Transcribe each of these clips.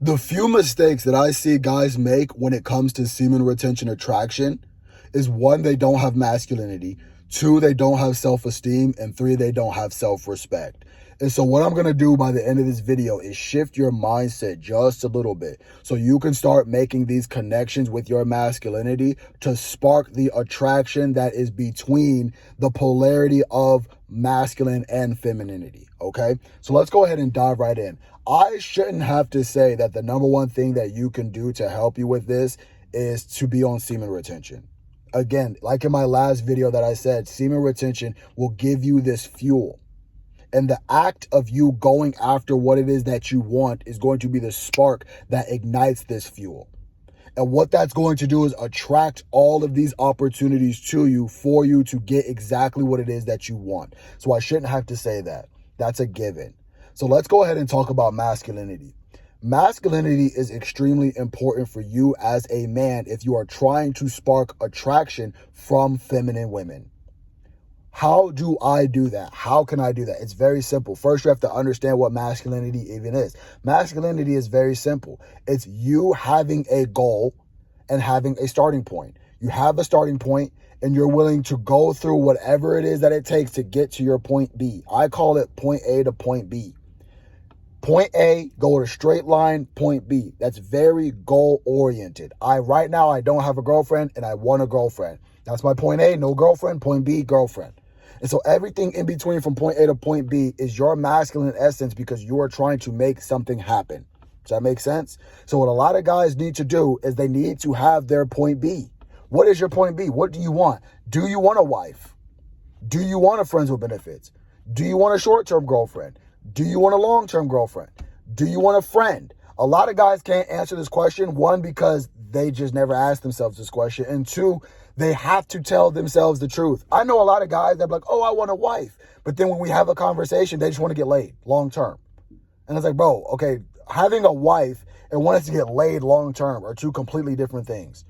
The few mistakes that I see guys make when it comes to semen retention attraction is one, they don't have masculinity. Two, they don't have self-esteem. And three, they don't have self-respect. And so what I'm going to do by the end of this video is shift your mindset just a little bit so you can start making these connections with your masculinity to spark the attraction that is between the polarity of masculine and femininity. Okay, so let's go ahead and dive right in. I shouldn't have to say that the number one thing that you can do to help you with this is to be on semen retention. Again, like in my last video that I said, semen retention will give you this fuel. And the act of you going after what it is that you want is going to be the spark that ignites this fuel. And what that's going to do is attract all of these opportunities to you for you to get exactly what it is that you want. So I shouldn't have to say that. That's a given. So let's go ahead and talk about masculinity. Masculinity is extremely important for you as a man if you are trying to spark attraction from feminine women. How do I do that? How can I do that? It's very simple. First, you have to understand what masculinity even is. Masculinity is very simple. It's you having a goal and having a starting point. You have a starting point and you're willing to go through whatever it is that it takes to get to your point B. I call it point A to point B. Point A, go to straight line, point B. That's very goal oriented. Right now, I don't have a girlfriend and I want a girlfriend. That's my point A, no girlfriend. Point B, girlfriend. And so everything in between from point A to point B is your masculine essence because you are trying to make something happen. Does that make sense? So what a lot of guys need to do is they need to have their point B. What is your point B? What do you want? Do you want a wife? Do you want a friends with benefits? Do you want a short-term girlfriend? Do you want a long-term girlfriend? Do you want a friend? A lot of guys can't answer this question. One, because they just never asked themselves this question. And two, they have to tell themselves the truth. I know a lot of guys that be like, oh, I want a wife. But then when we have a conversation, they just want to get laid long-term. And it's like, bro, okay, having a wife and wanting to get laid long-term are two completely different things.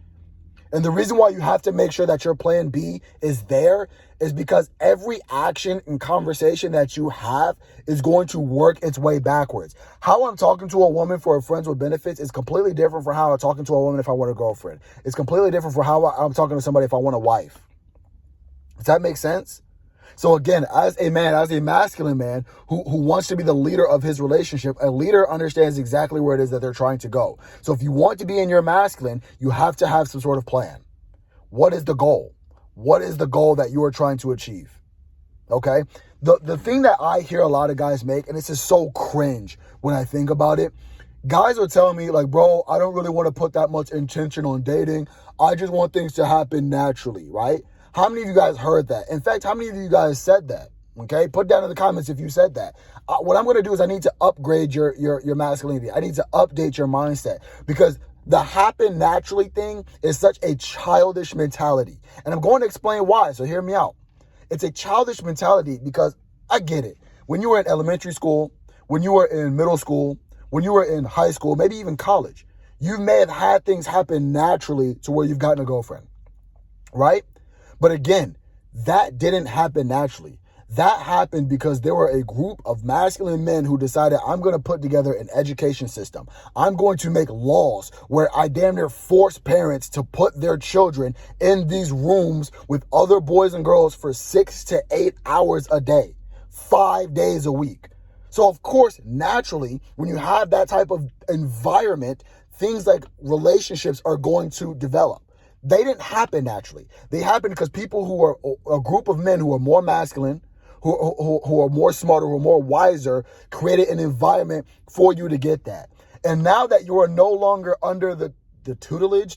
And the reason why you have to make sure that your plan B is there is because every action and conversation that you have is going to work its way backwards. How I'm talking to a woman for a friends with benefits is completely different from how I'm talking to a woman if I want a girlfriend. It's completely different from how I'm talking to somebody if I want a wife. Does that make sense? So again, as a man, as a masculine man who wants to be the leader of his relationship, a leader understands exactly where it is that they're trying to go. So if you want to be in your masculine, you have to have some sort of plan. What is the goal? What is the goal that you are trying to achieve? Okay? The thing that I hear a lot of guys make, and this is so cringe when I think about it, guys are telling me like, bro, I don't really want to put that much intention on dating. I just want things to happen naturally, right? How many of you guys heard that? In fact, how many of you guys said that? Okay, put down in the comments if you said that. What I'm going to do is I need to upgrade your masculinity. I need to update your mindset because the happen naturally thing is such a childish mentality. And I'm going to explain why, so hear me out. It's a childish mentality because I get it. When you were in elementary school, when you were in middle school, when you were in high school, maybe even college, you may have had things happen naturally to where you've gotten a girlfriend, right? But again, that didn't happen naturally. That happened because there were a group of masculine men who decided, I'm going to put together an education system. I'm going to make laws where I damn near force parents to put their children in these rooms with other boys and girls for 6 to 8 hours a day, 5 days a week. So of course, naturally, when you have that type of environment, things like relationships are going to develop. They didn't happen naturally. They happened because people who are a group of men who are more masculine, who are more smarter, who are more wiser, created an environment for you to get that. And now that you are no longer under the tutelage,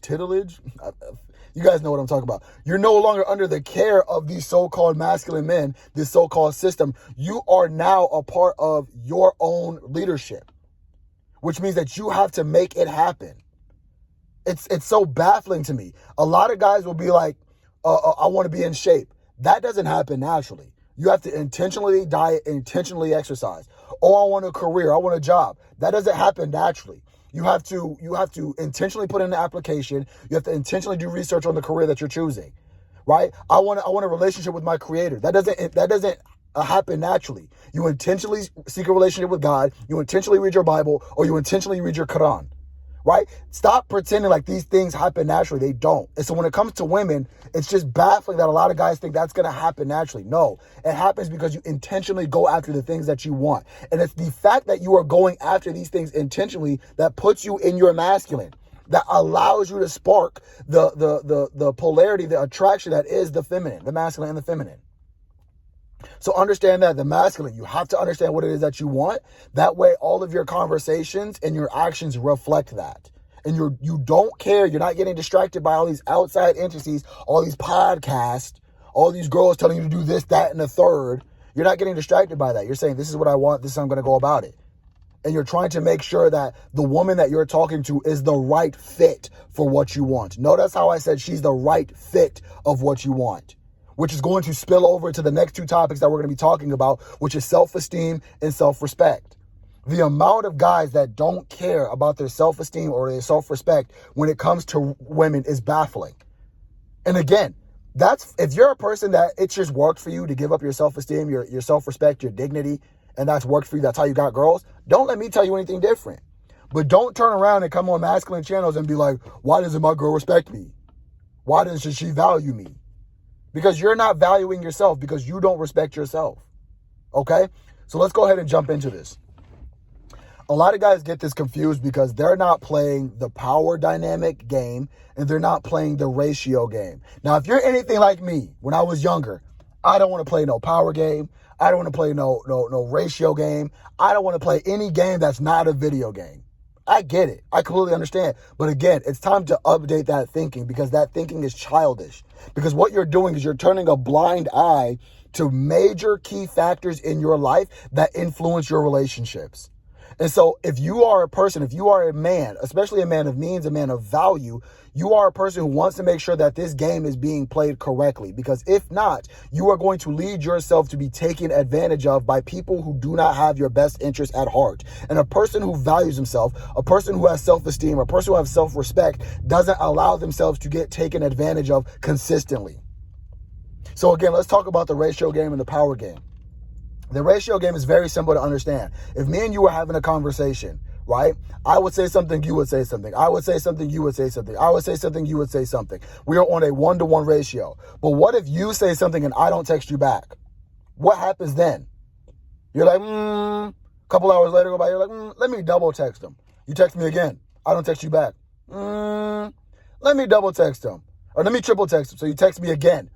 you guys know what I'm talking about. You're no longer under the care of these so-called masculine men, this so-called system. You are now a part of your own leadership, which means that you have to make it happen. It's so baffling to me. A lot of guys will be like, I want to be in shape. That doesn't happen naturally. You have to intentionally diet, intentionally exercise. Oh, I want a career. I want a job. That doesn't happen naturally. You have to intentionally put in the application. You have to intentionally do research on the career that you're choosing, right? I want a relationship with my creator. That doesn't happen naturally. You intentionally seek a relationship with God, you intentionally read your Bible, or you intentionally read your Quran, right? Stop pretending like these things happen naturally. They don't. And so when it comes to women, it's just baffling that a lot of guys think that's going to happen naturally. No, it happens because you intentionally go after the things that you want. And it's the fact that you are going after these things intentionally that puts you in your masculine, that allows you to spark the polarity, the attraction that is the feminine, the masculine and the feminine. So understand that the masculine, you have to understand what it is that you want. That way, all of your conversations and your actions reflect that. And you don't care. You're not getting distracted by all these outside entities, all these podcasts, all these girls telling you to do this, that, and the third. You're not getting distracted by that. You're saying, this is what I want. This is how I'm going to go about it. And you're trying to make sure that the woman that you're talking to is the right fit for what you want. Notice how I said she's the right fit of what you want, which is going to spill over to the next two topics that we're going to be talking about, which is self-esteem and self-respect. The amount of guys that don't care about their self-esteem or their self-respect when it comes to women is baffling. And again, if you're a person that it just worked for you to give up your self-esteem, your self-respect, your dignity, and that's worked for you, that's how you got girls, don't let me tell you anything different. But don't turn around and come on masculine channels and be like, why doesn't my girl respect me? Why doesn't she value me? Because you're not valuing yourself because you don't respect yourself. Okay? So let's go ahead and jump into this. A lot of guys get this confused because they're not playing the power dynamic game and they're not playing the ratio game. Now, if you're anything like me, when I was younger, I don't want to play no power game. I don't want to play no ratio game. I don't want to play any game that's not a video game. I get it. I completely understand. But again, it's time to update that thinking because that thinking is childish. Because what you're doing is you're turning a blind eye to major key factors in your life that influence your relationships. And so if you are a person, if you are a man, especially a man of means, a man of value, you are a person who wants to make sure that this game is being played correctly. Because if not, you are going to lead yourself to be taken advantage of by people who do not have your best interest at heart. And a person who values himself, a person who has self-esteem, a person who has self-respect doesn't allow themselves to get taken advantage of consistently. So again, let's talk about the ratio game and the power game. The ratio game is very simple to understand. If me and you were having a conversation, right? I would say something, you would say something. I would say something, you would say something. I would say something, you would say something. We are on a 1-to-1 ratio. But what if you say something and I don't text you back? What happens then? You're like, a couple hours later go by, you're like, let me double text him. You text me again. I don't text you back. Let me double text him. Or let me triple text him. So you text me again.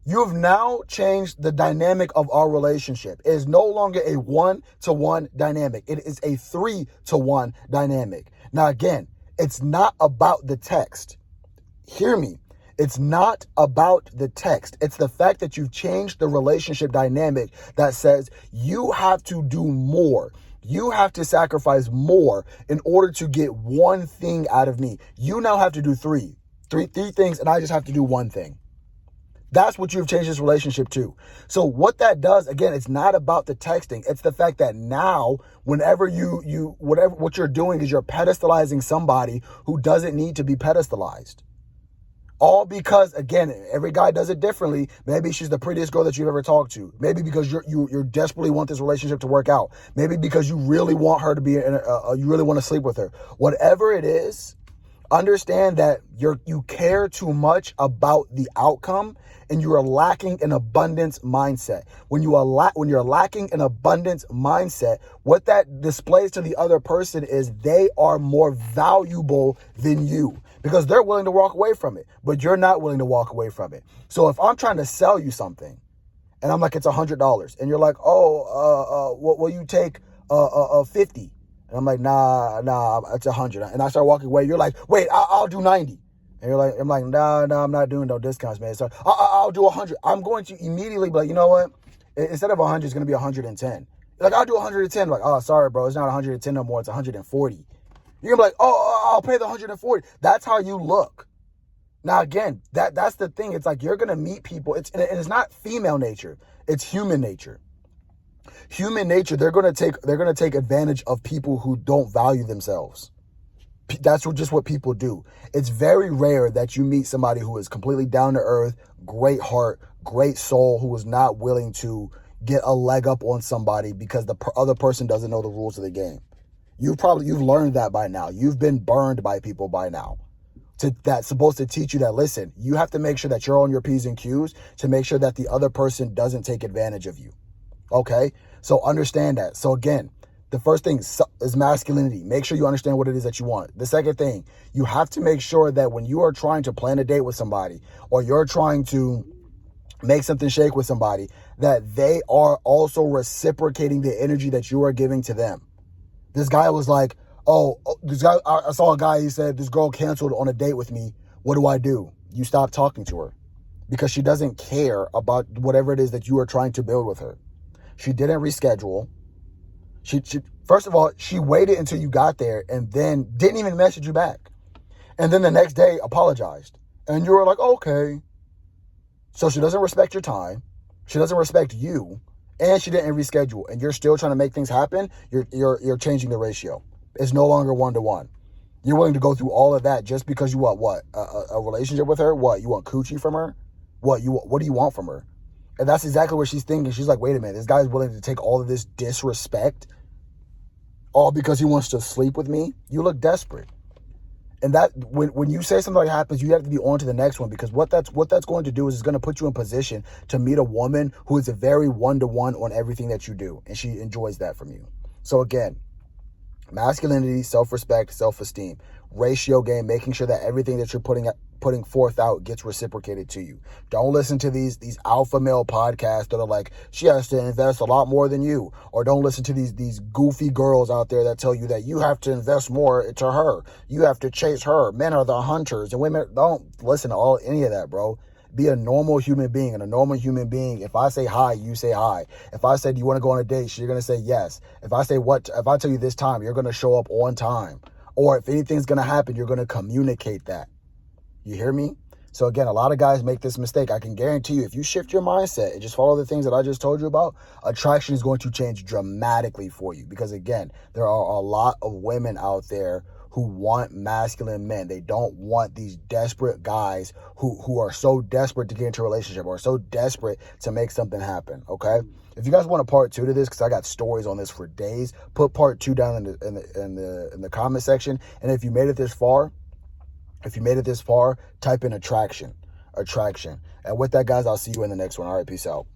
You've now changed the dynamic of our relationship. It is no longer a 1-to-1 dynamic. It is a 3-to-1 dynamic. Now, again, it's not about the text. Hear me. It's not about the text. It's the fact that you've changed the relationship dynamic that says you have to do more. You have to sacrifice more in order to get one thing out of me. You now have to do three things, and I just have to do one thing. That's what you've changed this relationship to. So what that does, again, it's not about the texting. It's the fact that now, whenever what you're doing is you're pedestalizing somebody who doesn't need to be pedestalized. All because, again, every guy does it differently. Maybe she's the prettiest girl that you've ever talked to. Maybe because you desperately want this relationship to work out. Maybe because you really want her to be, you really want to sleep with her. Whatever it is, understand that you care too much about the outcome and you are lacking an abundance mindset. When you're lacking an abundance mindset, what that displays to the other person is they are more valuable than you because they're willing to walk away from it, but you're not willing to walk away from it. So if I'm trying to sell you something and I'm like, it's $100 and you're like, what will you take 50? And I'm like, nah, it's 100. And I start walking away. You're like, wait, I'll do 90. And I'm like, nah, I'm not doing no discounts, man. So I'll do 100. I'm going to immediately be like, you know what? Instead of 100, it's going to be 110. Like, I'll do 110. I'm like, oh, sorry, bro. It's not 110 no more. It's 140. You're going to be like, I'll pay the 140. That's how you look. Now, again, that's the thing. It's like you're going to meet people. And it's not female nature. It's human nature. Human nature, they're going to take advantage of people who don't value themselves. That's just what people do. It's very rare that you meet somebody who is completely down to earth, great heart, great soul, who is not willing to get a leg up on somebody because the other person doesn't know the rules of the game. You've learned that by now. You've been burned by people by now. That's supposed to teach you that, listen, you have to make sure that you're on your P's and Q's to make sure that the other person doesn't take advantage of you. Okay? So understand that. So again, the first thing is masculinity. Make sure you understand what it is that you want. The second thing, you have to make sure that when you are trying to plan a date with somebody, or you're trying to make something shake with somebody, that they are also reciprocating the energy that you are giving to them. This guy was like, I saw a guy, he said, this girl canceled on a date with me. What do? You stop talking to her because she doesn't care about whatever it is that you are trying to build with her. She didn't reschedule. She first of all, she waited until you got there and then didn't even message you back. And then the next day apologized. And you were like, okay. So she doesn't respect your time. She doesn't respect you. And she didn't reschedule, and you're still trying to make things happen. You're changing the ratio. It's no longer 1-to-1. You're willing to go through all of that just because you want what? A relationship with her? What? You want coochie from her? What do you want from her? And that's exactly what she's thinking. She's like, wait a minute, this guy's willing to take all of this disrespect all because he wants to sleep with me? You look desperate. And that when you say something like happens, you have to be on to the next one, because what that's going to do is it's going to put you in position to meet a woman who is a very 1-to-1 on everything that you do, and she enjoys that from you. So again, masculinity, self-respect, self-esteem, ratio game, making sure that everything that you're putting forth out gets reciprocated to you. Don't listen to these alpha male podcasts that are like, she has to invest a lot more than you. Or don't listen to these goofy girls out there that tell you that you have to invest more to her. You have to chase her. Men are the hunters, and women don't listen to any of that, bro. Be a normal human being. And a normal human being, if I say hi, you say hi. If I said you want to go on a date, you're going to say yes. If I tell you this time, you're going to show up on time. Or if anything's going to happen, you're going to communicate that. You hear me? So again, a lot of guys make this mistake. I can guarantee you, if you shift your mindset and just follow the things that I just told you about, attraction is going to change dramatically for you. Because again, there are a lot of women out there who want masculine men. They don't want these desperate guys who are so desperate to get into a relationship or so desperate to make something happen. Okay? If you guys want a part 2 to this, because I got stories on this for days, put part 2 down in the comment section. And if you made it this far, type in attraction. And with that, guys, I'll see you in the next one. All right, peace out.